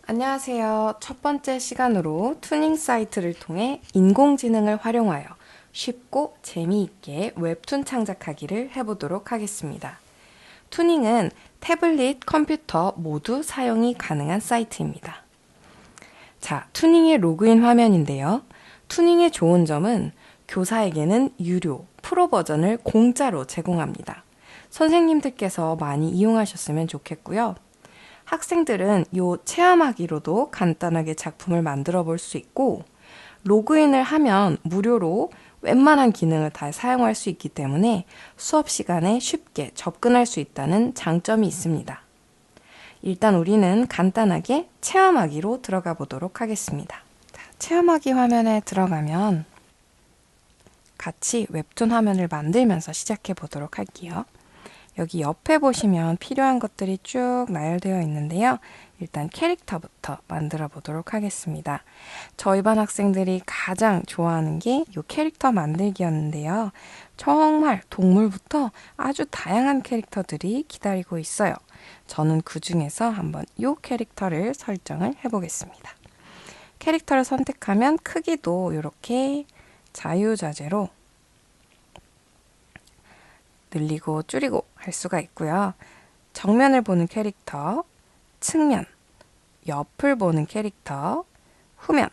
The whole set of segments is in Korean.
안녕하세요. 첫 번째 시간으로 투닝 사이트를 통해 인공지능을 활용하여 쉽고 재미있게 웹툰 창작하기를 해보도록 하겠습니다. 투닝은 태블릿, 컴퓨터 모두 사용이 가능한 사이트입니다. 자, 투닝의 로그인 화면인데요. 투닝의 좋은 점은 교사에게는 유료, 프로 버전을 공짜로 제공합니다. 선생님들께서 많이 이용하셨으면 좋겠고요. 학생들은 이 체험하기로도 간단하게 작품을 만들어 볼 수 있고, 로그인을 하면 무료로 웬만한 기능을 다 사용할 수 있기 때문에 수업 시간에 쉽게 접근할 수 있다는 장점이 있습니다. 일단 우리는 간단하게 체험하기로 들어가 보도록 하겠습니다. 자, 체험하기 화면에 들어가면 같이 웹툰 화면을 만들면서 시작해 보도록 할게요. 여기 옆에 보시면 필요한 것들이 쭉 나열되어 있는데요. 일단 캐릭터부터 만들어 보도록 하겠습니다. 저희 반 학생들이 가장 좋아하는 게 이 캐릭터 만들기였는데요. 정말 동물부터 아주 다양한 캐릭터들이 기다리고 있어요. 저는 그 중에서 한번 이 캐릭터를 설정을 해보겠습니다. 캐릭터를 선택하면 크기도 이렇게 자유자재로 늘리고 줄이고 할 수가 있고요. 정면을 보는 캐릭터, 측면, 옆을 보는 캐릭터, 후면,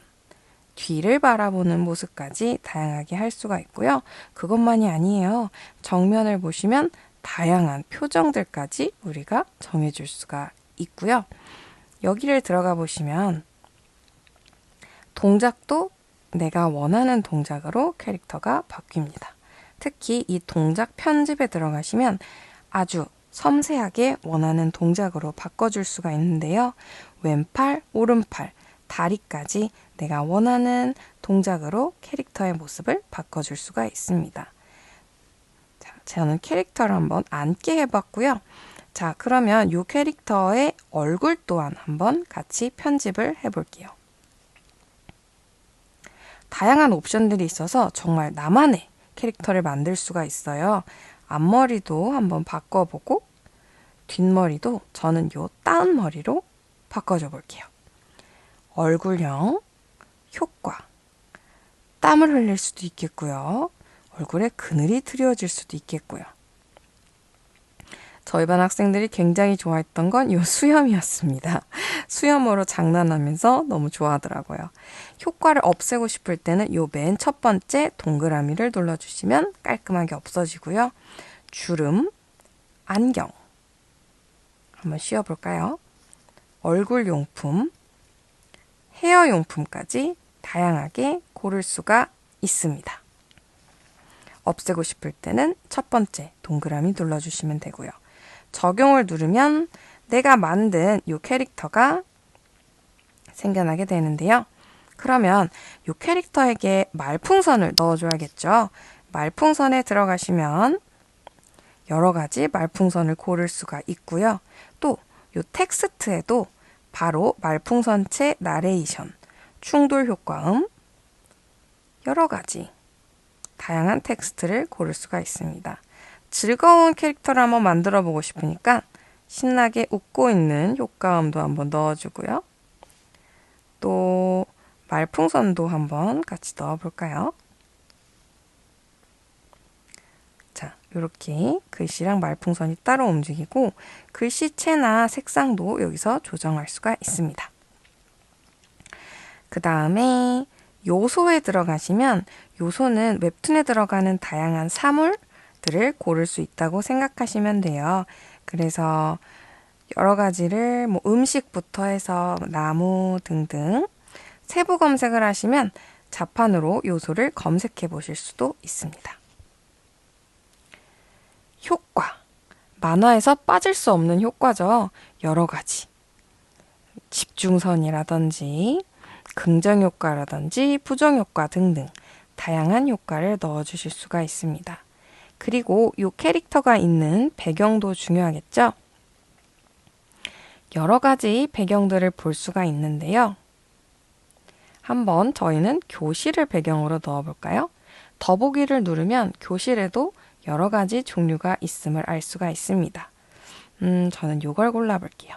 뒤를 바라보는 모습까지 다양하게 할 수가 있고요. 그것만이 아니에요. 정면을 보시면 다양한 표정들까지 우리가 정해줄 수가 있고요. 여기를 들어가 보시면 동작도 내가 원하는 동작으로 캐릭터가 바뀝니다. 특히 이 동작 편집에 들어가시면 아주 섬세하게 원하는 동작으로 바꿔줄 수가 있는데요. 왼팔, 오른팔, 다리까지 내가 원하는 동작으로 캐릭터의 모습을 바꿔줄 수가 있습니다. 자, 저는 캐릭터를 한번 앉게 해봤고요. 자, 그러면 이 캐릭터의 얼굴 또한 한번 같이 편집을 해볼게요. 다양한 옵션들이 있어서 정말 나만의 캐릭터를 만들 수가 있어요. 앞머리도 한번 바꿔보고 뒷머리도 저는 요 다운 머리로 바꿔줘 볼게요. 얼굴형, 효과, 땀을 흘릴 수도 있겠고요. 얼굴에 그늘이 드리워질 수도 있겠고요. 저희 반 학생들이 굉장히 좋아했던 건 요 수염이었습니다. 수염으로 장난하면서 너무 좋아하더라고요. 효과를 없애고 싶을 때는 요 맨 첫 번째 동그라미를 눌러주시면 깔끔하게 없어지고요. 주름, 안경 한번 씌워볼까요? 얼굴 용품, 헤어 용품까지 다양하게 고를 수가 있습니다. 없애고 싶을 때는 첫 번째 동그라미 눌러주시면 되고요. 적용을 누르면 내가 만든 이 캐릭터가 생겨나게 되는데요. 그러면 이 캐릭터에게 말풍선을 넣어줘야겠죠. 말풍선에 들어가시면 여러 가지 말풍선을 고를 수가 있고요. 또 이 텍스트에도 바로 말풍선체 나레이션, 충돌 효과음, 여러 가지 다양한 텍스트를 고를 수가 있습니다. 즐거운 캐릭터를 한번 만들어 보고 싶으니까 신나게 웃고 있는 효과음도 한번 넣어주고요. 또 말풍선도 한번 같이 넣어볼까요? 자, 이렇게 글씨랑 말풍선이 따로 움직이고 글씨체나 색상도 여기서 조정할 수가 있습니다. 그 다음에 요소에 들어가시면 요소는 웹툰에 들어가는 다양한 사물들을 고를 수 있다고 생각하시면 돼요. 그래서 여러 가지를 뭐 음식부터 해서 나무 등등 세부 검색을 하시면 자판으로 요소를 검색해 보실 수도 있습니다. 효과. 만화에서 빠질 수 없는 효과죠. 여러 가지. 집중선이라든지 긍정효과라든지 부정효과 등등 다양한 효과를 넣어주실 수가 있습니다. 그리고 이 캐릭터가 있는 배경도 중요하겠죠? 여러 가지 배경들을 볼 수가 있는데요. 한번 저희는 교실을 배경으로 넣어볼까요? 더보기를 누르면 교실에도 여러 가지 종류가 있음을 알 수가 있습니다. 저는 이걸 골라볼게요.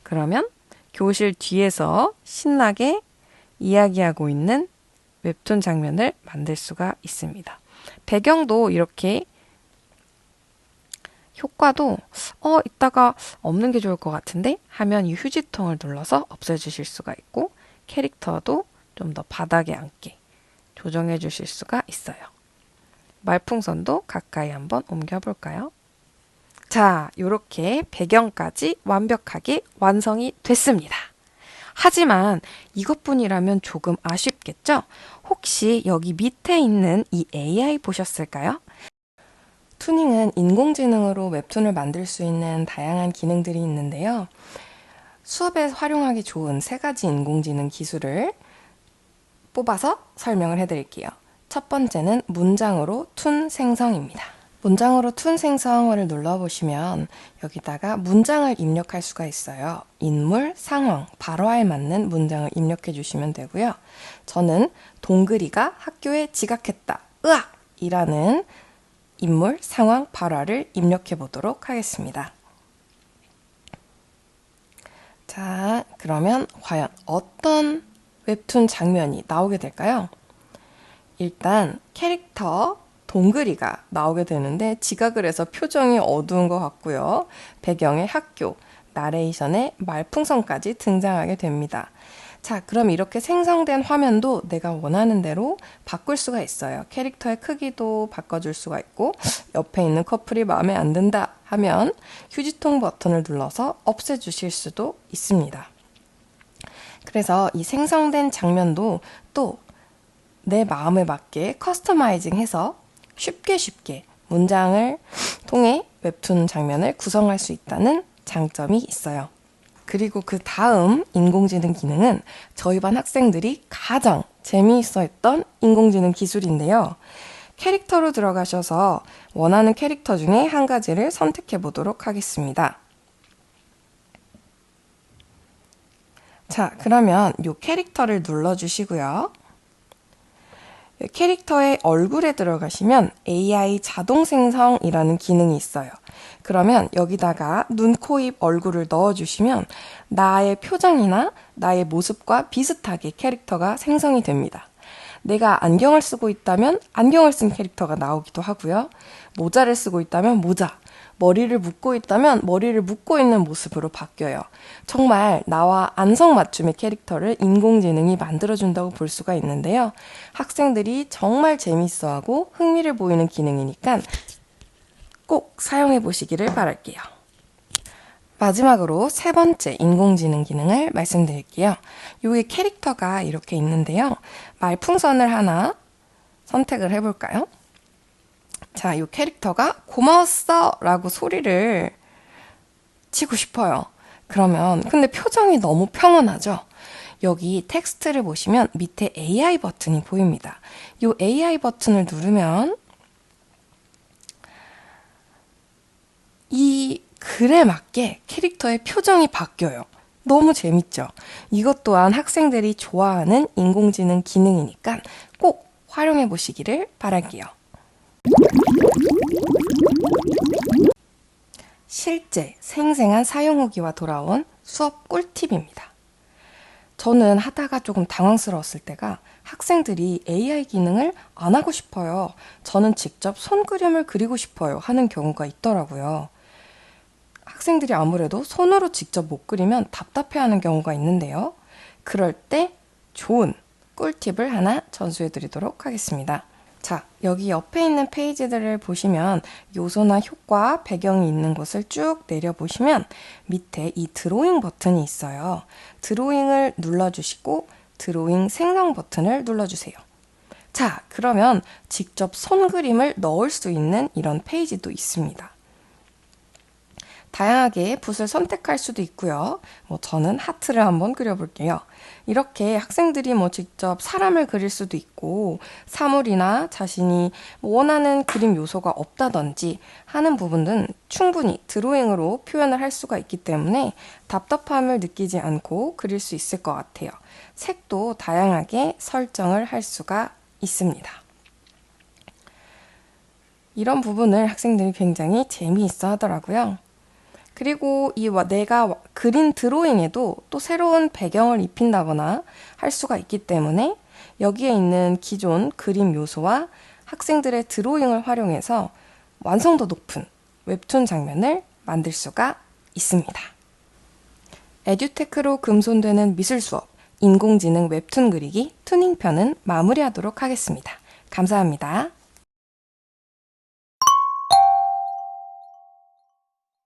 그러면 교실 뒤에서 신나게 이야기하고 있는 웹툰 장면을 만들 수가 있습니다. 배경도 이렇게 효과도 이따가 없는 게 좋을 것 같은데 하면 이 휴지통을 눌러서 없애주실 수가 있고 캐릭터도 좀 더 바닥에 앉게 조정해 주실 수가 있어요. 말풍선도 가까이 한번 옮겨볼까요? 자, 이렇게 배경까지 완벽하게 완성이 됐습니다. 하지만 이것뿐이라면 조금 아쉽겠죠? 혹시 여기 밑에 있는 이 AI 보셨을까요? 투닝은 인공지능으로 웹툰을 만들 수 있는 다양한 기능들이 있는데요. 수업에 활용하기 좋은 3가지 인공지능 기술을 뽑아서 설명을 해드릴게요. 첫 번째는 문장으로 툰 생성입니다. 문장으로 툰 생성을 눌러보시면 여기다가 문장을 입력할 수가 있어요. 인물, 상황, 발화에 맞는 문장을 입력해 주시면 되고요. 저는 동그리가 학교에 지각했다. 으악! 이라는 인물, 상황, 발화를 입력해 보도록 하겠습니다. 자, 그러면 과연 어떤 웹툰 장면이 나오게 될까요? 일단 캐릭터 동그리가 나오게 되는데 지각을 해서 표정이 어두운 것 같고요. 배경에 학교, 나레이션에 말풍선까지 등장하게 됩니다. 자, 그럼 이렇게 생성된 화면도 내가 원하는 대로 바꿀 수가 있어요. 캐릭터의 크기도 바꿔줄 수가 있고 옆에 있는 커플이 마음에 안 든다 하면 휴지통 버튼을 눌러서 없애주실 수도 있습니다. 그래서 이 생성된 장면도 또 내 마음에 맞게 커스터마이징해서 쉽게 문장을 통해 웹툰 장면을 구성할 수 있다는 장점이 있어요. 그리고 그 다음 인공지능 기능은 저희 반 학생들이 가장 재미있어 했던 인공지능 기술인데요. 캐릭터로 들어가셔서 원하는 캐릭터 중에 한 가지를 선택해 보도록 하겠습니다. 자, 그러면 이 캐릭터를 눌러주시고요. 캐릭터의 얼굴에 들어가시면 AI 자동 생성이라는 기능이 있어요. 그러면 여기다가 눈, 코, 입, 얼굴을 넣어주시면 나의 표정이나 나의 모습과 비슷하게 캐릭터가 생성이 됩니다. 내가 안경을 쓰고 있다면 안경을 쓴 캐릭터가 나오기도 하고요. 모자를 쓰고 있다면 모자, 머리를 묶고 있다면 머리를 묶고 있는 모습으로 바뀌어요. 정말 나와 안성맞춤의 캐릭터를 인공지능이 만들어준다고 볼 수가 있는데요. 학생들이 정말 재밌어하고 흥미를 보이는 기능이니까 꼭 사용해 보시기를 바랄게요. 마지막으로 3번째 인공지능 기능을 말씀드릴게요. 여기 캐릭터가 이렇게 있는데요. 말풍선을 하나 선택을 해볼까요? 자, 이 캐릭터가 고마웠어! 라고 소리를 치고 싶어요. 그러면 근데 표정이 너무 평온하죠? 여기 텍스트를 보시면 밑에 AI 버튼이 보입니다. 이 AI 버튼을 누르면 이 글에 맞게 캐릭터의 표정이 바뀌어요. 너무 재밌죠? 이것 또한 학생들이 좋아하는 인공지능 기능이니까 꼭 활용해 보시기를 바랄게요. 실제 생생한 사용 후기와 돌아온 수업 꿀팁입니다. 저는 하다가 조금 당황스러웠을 때가 학생들이 AI 기능을 안 하고 싶어요. 저는 직접 손그림을 그리고 싶어요 하는 경우가 있더라고요. 학생들이 아무래도 손으로 직접 못 그리면 답답해하는 경우가 있는데요. 그럴 때 좋은 꿀팁을 하나 전수해 드리도록 하겠습니다. 자, 여기 옆에 있는 페이지들을 보시면 요소나 효과, 배경이 있는 곳을 쭉 내려보시면 밑에 이 드로잉 버튼이 있어요. 드로잉을 눌러주시고 드로잉 생성 버튼을 눌러주세요. 자, 그러면 직접 손그림을 넣을 수 있는 이런 페이지도 있습니다. 다양하게 붓을 선택할 수도 있고요. 저는 하트를 한번 그려볼게요. 이렇게 학생들이 직접 사람을 그릴 수도 있고 사물이나 자신이 원하는 그림 요소가 없다든지 하는 부분은 충분히 드로잉으로 표현을 할 수가 있기 때문에 답답함을 느끼지 않고 그릴 수 있을 것 같아요. 색도 다양하게 설정을 할 수가 있습니다. 이런 부분을 학생들이 굉장히 재미있어 하더라고요. 그리고 내가 그린 드로잉에도 또 새로운 배경을 입힌다거나 할 수가 있기 때문에 여기에 있는 기존 그림 요소와 학생들의 드로잉을 활용해서 완성도 높은 웹툰 장면을 만들 수가 있습니다. 에듀테크로 금손되는 미술 수업, 인공지능 웹툰 그리기 튜닝편은 마무리하도록 하겠습니다. 감사합니다.